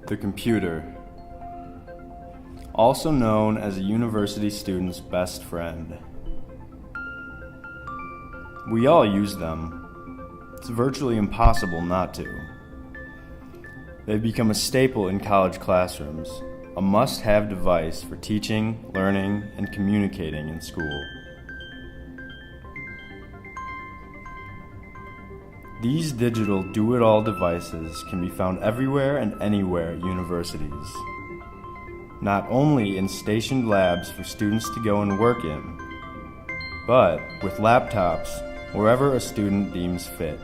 The computer, also known as a university student's best friend. We all use them. It's virtually impossible not to. They've become a staple in college classrooms, a must-have device for teaching, learning, and communicating in school. These digital do-it-all devices can be found everywhere and anywhere at universities. Not only in stationed labs for students to go and work in, but with laptops wherever a student deems fit.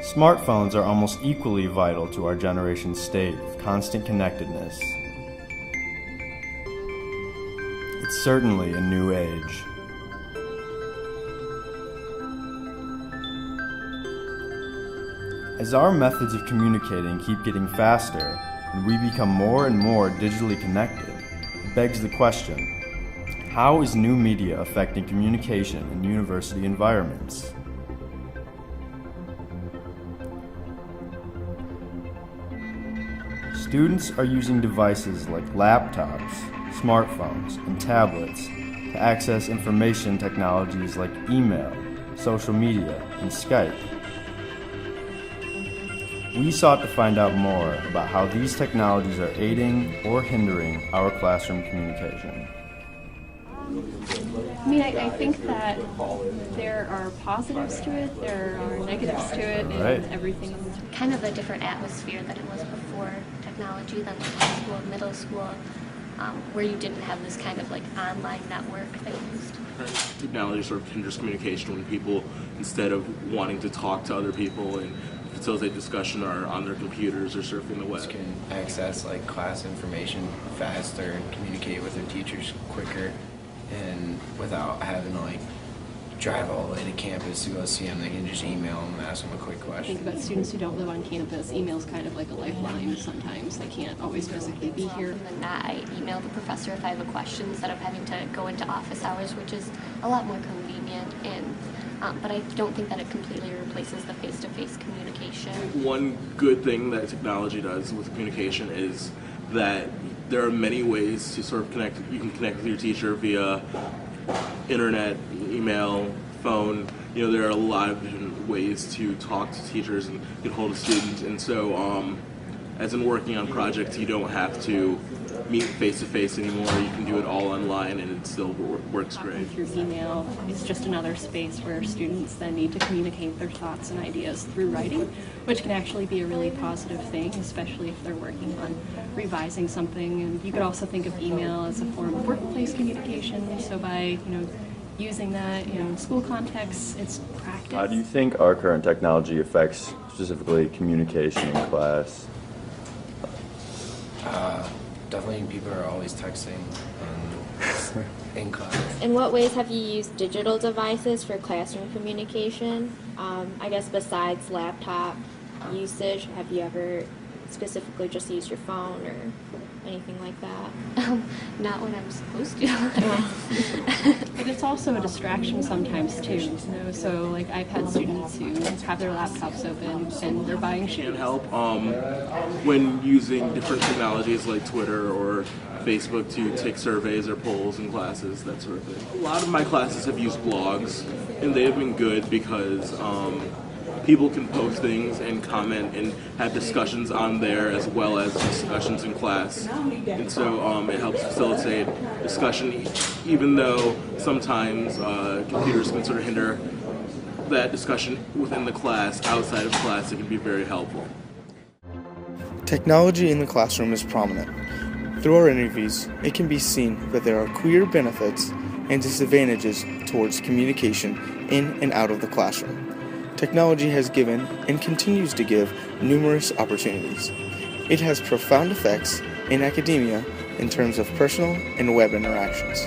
Smartphones are almost equally vital to our generation's state of constant connectedness. It's certainly a new age. As our methods of communicating keep getting faster and we become more and more digitally connected, it begs the question, how is new media affecting communication in university environments? Students are using devices like laptops, smartphones, and tablets to access information technologies like email, social media, and Skype. We sought to find out more about how these technologies are aiding or hindering our classroom communication. I mean, I think that there are positives to it, there are negatives to it, and everything is kind of a different atmosphere than it was before technology, than like high school, middle school, where you didn't have this kind of like online network that you used. Technology sort of hinders communication when people, instead of wanting to talk to other people and facilitate discussion, are on their computers or surfing the web. Can access like class information faster and communicate with their teachers quicker, and without having to like drive all the way to campus to go see them. They can just email them and ask them a quick question. Think about students who don't live on campus. Email's kind of like a lifeline sometimes. They can't always physically be here. And that I email the professor if I have a question instead of having to go into office hours, which is a lot more convenient. But I don't think that it completely replaces the face-to-face communication. One good thing that technology does with communication is that there are many ways to sort of connect. You can connect with your teacher via internet, email, phone. You know, there are a lot of different ways to talk to teachers and get hold of students. And so, as in working on projects, you don't have to meet face-to-face anymore. You can do it all online and it still works great. Through email is just another space where students then need to communicate their thoughts and ideas through writing, which can actually be a really positive thing, especially if they're working on revising something. And you could also think of email as a form of workplace communication. So by, using that, in school contexts, it's practice. How do you think our current technology affects specifically communication in class? Definitely people are always texting in class. In what ways have you used digital devices for classroom communication? I guess besides laptop usage, have you ever specifically just used your phone or anything like that? Not when I'm supposed to. But it's also a distraction sometimes too. So like I've had students who have their laptops open and they're buying shoes. Can help when using different technologies like Twitter or Facebook to take surveys or polls in classes, that sort of thing. A lot of my classes have used blogs, and they have been good because people can post things and comment and have discussions on there as well as discussions in class. And so it helps facilitate discussion, even though sometimes computers can sort of hinder that discussion within the class. Outside of class, it can be very helpful. Technology in the classroom is prominent. Through our interviews, it can be seen that there are clear benefits and disadvantages towards communication in and out of the classroom. Technology has given and continues to give numerous opportunities. It has profound effects in academia in terms of personal and web interactions.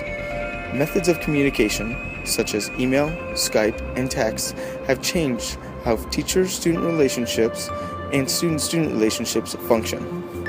Methods of communication, such as email, Skype, and text, have changed how teacher-student relationships and student-student relationships function.